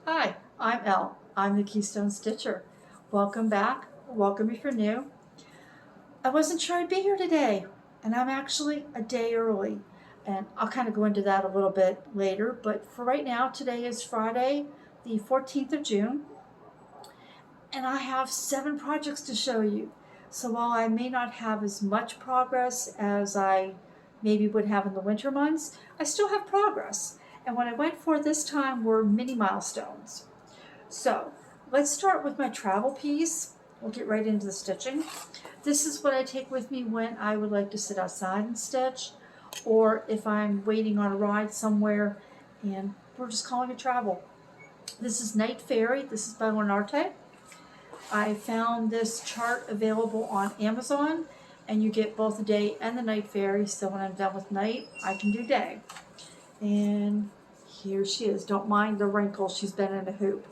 Hi, I'm Elle. I'm the Keystone Stitcher. Welcome back. Welcome if you're new. I wasn't sure I'd be here today, and I'm actually a day early. And I'll kind of go into that a little bit later, but for right now, today is Friday, the 14th of June, and I have 7 projects to show you. So while I may not have as much progress as I maybe would have in the winter months, I still have progress. And what I went for this time were mini milestones. So let's start with my travel piece. We'll get right into the stitching. This is what I take with me when I would like to sit outside and stitch, or if I'm waiting on a ride somewhere and we're just calling it travel. This is Night Fairy. This is by Lanarte. I found this chart available on Amazon, and you get both the day and the night fairy, so when I'm done with night, I can do day. And here she is. Don't mind the wrinkles, she's been in a hoop.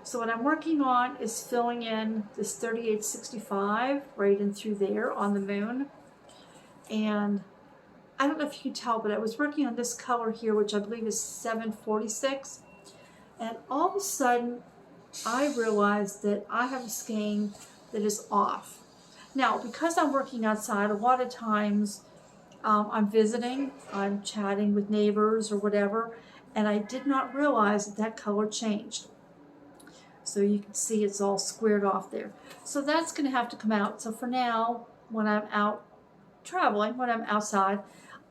So what I'm working on is filling in this 3865 right in through there on the moon. And I don't know if you can tell, but I was working on this color here, which I believe is 746. And all of a sudden, I realized that I have a skein that is off. Now, because I'm working outside, a lot of times I'm visiting, I'm chatting with neighbors or whatever, and I did not realize that that color changed. So you can see it's all squared off there. So that's going to have to come out. So for now, when I'm out traveling, when I'm outside,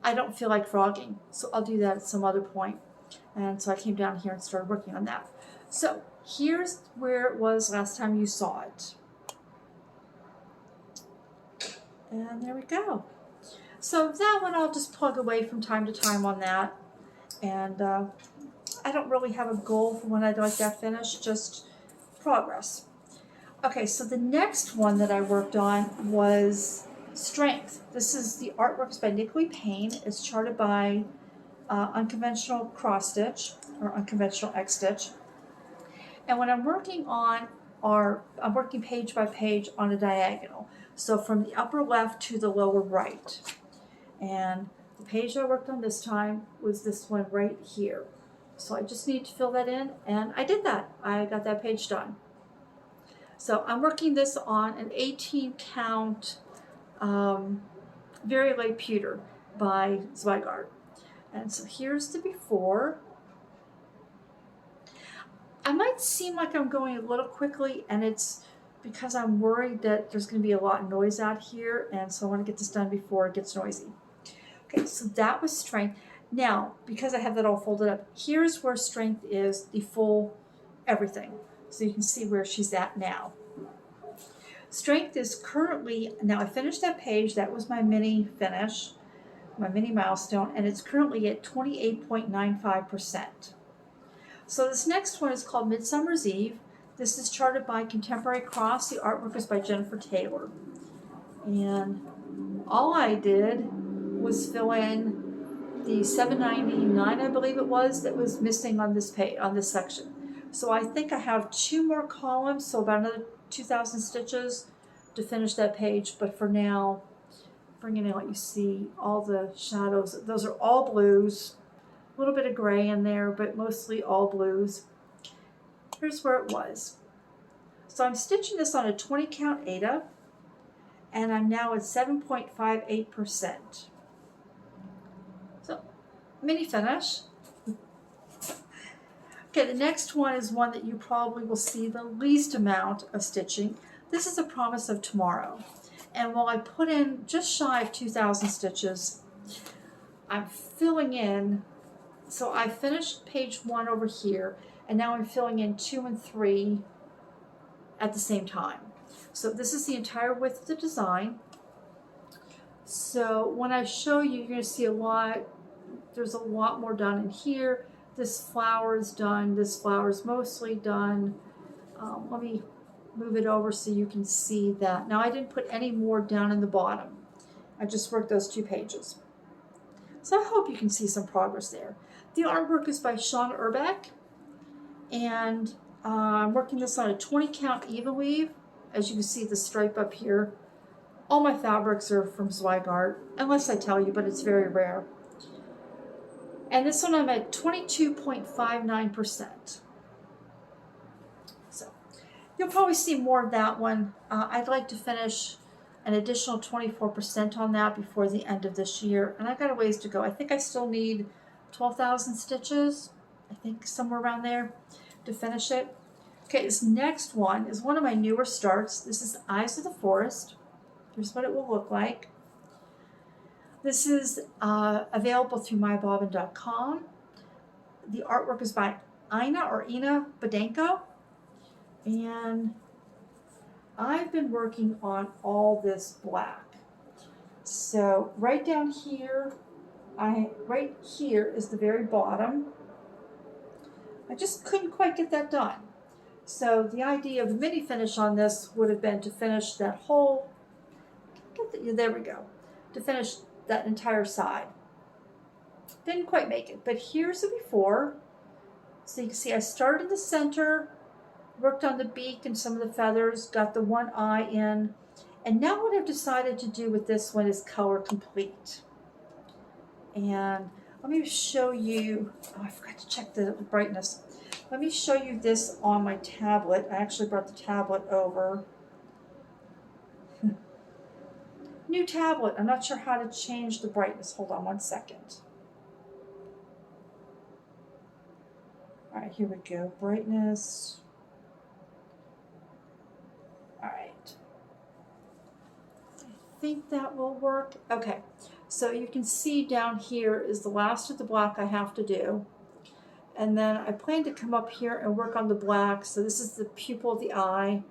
I don't feel like frogging. So I'll do that at some other point. And so I came down here and started working on that. So here's where it was last time you saw it. And there we go. So that one I'll just plug away from time to time on that. And I don't really have a goal for when I'd like that finished, just progress. Okay, so the next one that I worked on was Strength. This is the artworks by Nicolee Payne. It's charted by Unconventional Cross Stitch or UnconventionalXStitch. And when I'm working on I'm working page by page on a diagonal. So from the upper left to the lower right. And the page I worked on this time was this one right here. So I just need to fill that in, and I did that. I got that page done. So I'm working this on an 18 count very light pewter by Zweigart. And so here's the before. I might seem like I'm going a little quickly, and it's because I'm worried that there's going to be a lot of noise out here, and so I want to get this done before it gets noisy. Okay, so that was Strength. Now, because I have that all folded up, here's where Strength is, the full everything. So you can see where she's at now. Strength is currently, now I finished that page, that was my mini finish, my mini milestone, and it's currently at 28.95%. So this next one is called Midsummer's Eve. This is charted by Contemporary Cross. The artwork is by Jennifer Taylor. And all I did was fill in the 799, I believe it was, that was missing on this page, on this section. So I think I have 2 more columns, so about another 2,000 stitches to finish that page. But for now, bringing in what you see, all the shadows. Those are all blues. A little bit of gray in there, but mostly all blues. Here's where it was. So I'm stitching this on a 20 count aida, and I'm now at 7.58%. So, mini finish. Okay, the next one is one that you probably will see the least amount of stitching. This is A Promise of Tomorrow. And while I put in just shy of 2,000 stitches, I'm filling in. So I finished page 1 over here, and now I'm filling in 2 and 3 at the same time. So this is the entire width of the design. So when I show you, you're going to see there's a lot more done in here. This flower is done, this flower is mostly done. Let me move it over so you can see that. Now I didn't put any more down in the bottom. I just worked those 2 pages. So I hope you can see some progress there. The artwork is by Shawna Erbeck, and I'm working this on a 20 count evenweave. As you can see, the stripe up here. All my fabrics are from Zweigart, unless I tell you, but it's very rare. And this one I'm at 22.59%. you'll probably see more of that one. I'd like to finish an additional 24% on that before the end of this year, and I've got a ways to go. I think I still need 12,000 stitches, I think somewhere around there, to finish it. Okay, this next one is one of my newer starts. This is Eyes of the Forest. Here's what it will look like. This is available through mybobbin.com. The artwork is by Inna Baidenko, and I've been working on all this black. So right down here, right here is the very bottom. I just couldn't quite get that done. So the idea of the mini finish on this would have been to finish that whole, there we go, to finish that entire side. Didn't quite make it, but here's the before. So you can see I started in the center, worked on the beak and some of the feathers, got the one eye in, and now what I've decided to do with this one is color complete. And let me show you, oh, I forgot to check the brightness. Let me show you this on my tablet. I actually brought the tablet over. New tablet. I'm not sure how to change the brightness. Hold on one second. All right, here we go. Brightness. All right. I think that will work. Okay, so you can see down here is the last of the black I have to do. And then I plan to come up here and work on the black. So this is the pupil of the eye,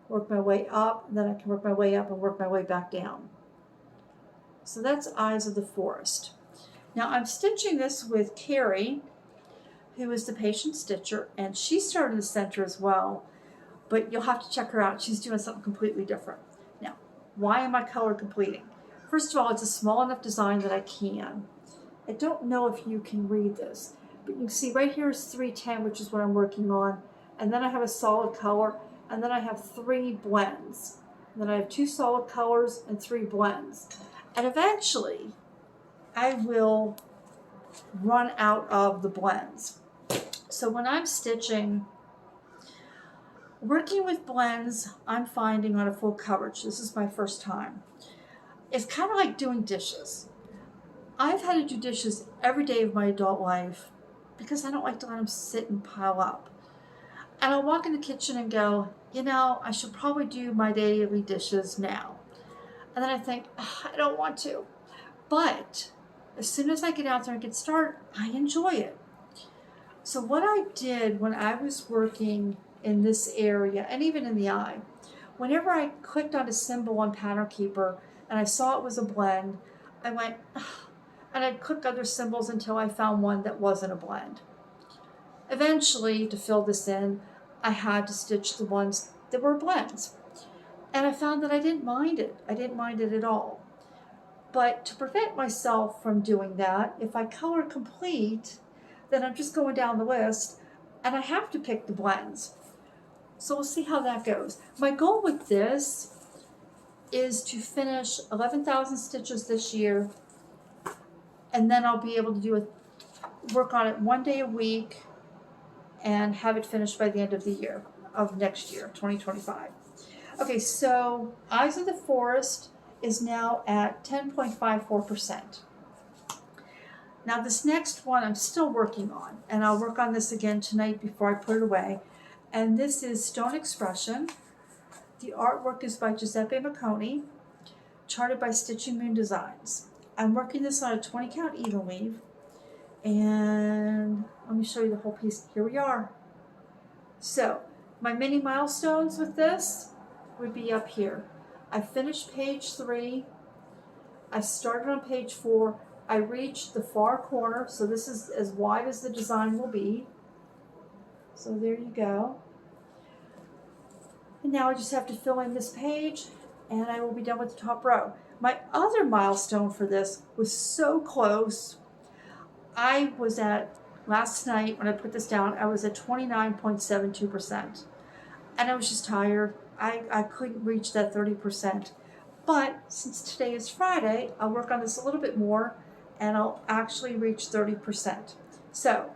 work my way up, and then I can work my way up and work my way back down. So that's Eyes of the Forest. Now I'm stitching this with Carrie, who is the patient stitcher, and she started in the center as well, but you'll have to check her out. She's doing something completely different. Now, why am I color completing? First of all, it's a small enough design that I can. I don't know if you can read this, but you can see right here is 310, which is what I'm working on, and then I have a solid color, and then I have 3 blends. And then I have 2 solid colors and 3 blends. And eventually, I will run out of the blends. So when I'm stitching, working with blends, I'm finding on a full coverage, this is my first time, it's kind of like doing dishes. I've had to do dishes every day of my adult life because I don't like to let them sit and pile up. And I'll walk in the kitchen and go, you know, I should probably do my daily dishes now. And then I think, oh, I don't want to. But as soon as I get out there and get started, I enjoy it. So what I did when I was working in this area, and even in the eye, whenever I clicked on a symbol on Pattern Keeper and I saw it was a blend, I went, oh, and I'd click other symbols until I found one that wasn't a blend. Eventually, to fill this in, I had to stitch the ones that were blends. And I found that I didn't mind it. I didn't mind it at all. But to prevent myself from doing that, if I color complete, then I'm just going down the list and I have to pick the blends. So we'll see how that goes. My goal with this is to finish 11,000 stitches this year, and then I'll be able to do work on it 1 day a week and have it finished by the end of the year, of next year, 2025. Okay, so Eyes of the Forest is now at 10.54%. Now this next one I'm still working on, and I'll work on this again tonight before I put it away. And this is Stone Expression. The artwork is by Giuseppe Miconi, charted by StitchingMoonDesigns. I'm working this on a 20 count even weave, and let me show you the whole piece. Here we are. So my mini milestones with this would be up here. I finished page 3. I started on page 4. I reached the far corner, so this is as wide as the design will be. So there you go. And now I just have to fill in this page, and I will be done with the top row. My other milestone for this was so close. I was at, last night when I put this down, I was at 29.72%. And I was just tired. I couldn't reach that 30%. But since today is Friday, I'll work on this a little bit more, and I'll actually reach 30%. So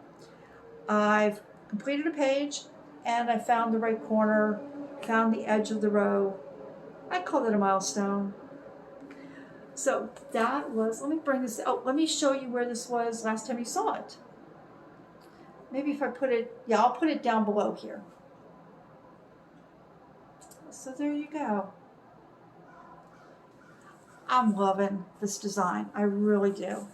I've completed a page, and I found the right corner, found the edge of the row. I call it a milestone. So that was, let me bring this, oh, let me show you where this was last time you saw it. Maybe if I put it, yeah, I'll put it down below here. So there you go. I'm loving this design. I really do.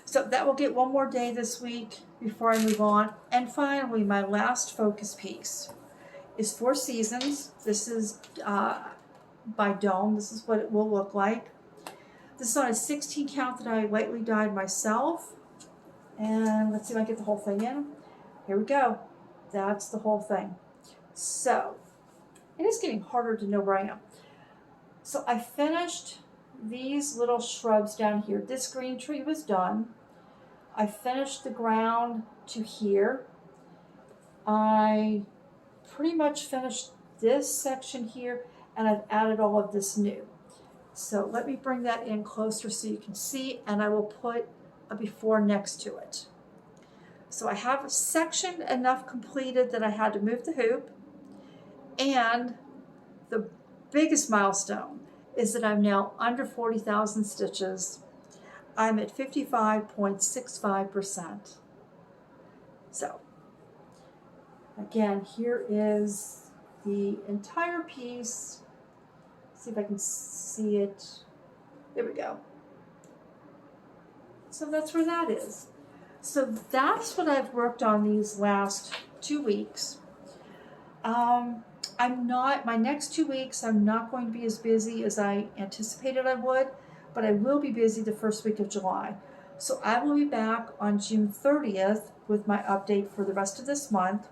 So that will get one more day this week before I move on. And finally, my last focus piece is Four Seasons. This is by Dome. This is what it will look like. This is on a 16 count that I lightly dyed myself. And let's see if I get the whole thing in. Here we go. That's the whole thing. So it is getting harder to know where I am. So I finished these little shrubs down here. This green tree was done. I finished the ground to here. I pretty much finished this section here, and I've added all of this new. So let me bring that in closer so you can see, and I will put a before next to it. So I have a section enough completed that I had to move the hoop, and the biggest milestone is that I'm now under 40,000 stitches. I'm at 55.65%. So again, here is the entire piece. See if I can see it. There we go. So that's where that is. So that's what I've worked on these last 2 weeks. My next 2 weeks, I'm not going to be as busy as I anticipated I would, but I will be busy the first week of July. So I will be back on June 30th with my update for the rest of this month.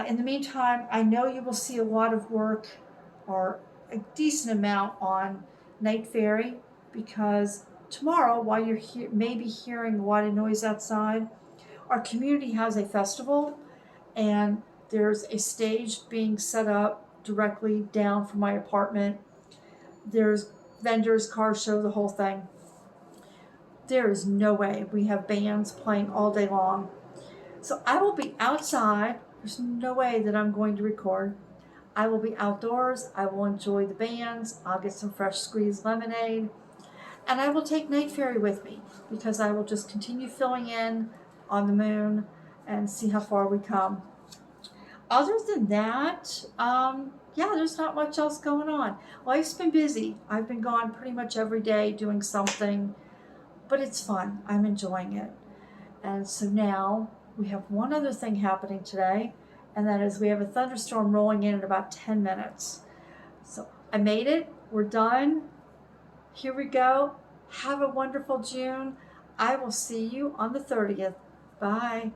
In the meantime, I know you will see a lot of work, or a decent amount, on Night Fairy, because tomorrow, while you're maybe hearing a lot of noise outside, our community has a festival, and there's a stage being set up directly down from my apartment. There's vendors, car show, the whole thing. There is no way we have bands playing all day long. So I will be outside. There's no way that I'm going to record. I will be outdoors. I will enjoy the bands. I'll get some fresh squeezed lemonade. And I will take Night Fairy with me, because I will just continue filling in on the moon and see how far we come. Other than that, yeah, there's not much else going on. Life's been busy. I've been gone pretty much every day doing something, but it's fun. I'm enjoying it. And so now we have one other thing happening today, and that is we have a thunderstorm rolling in about 10 minutes. So I made it. We're done. Here we go. Have a wonderful June. I will see you on the 30th. Bye.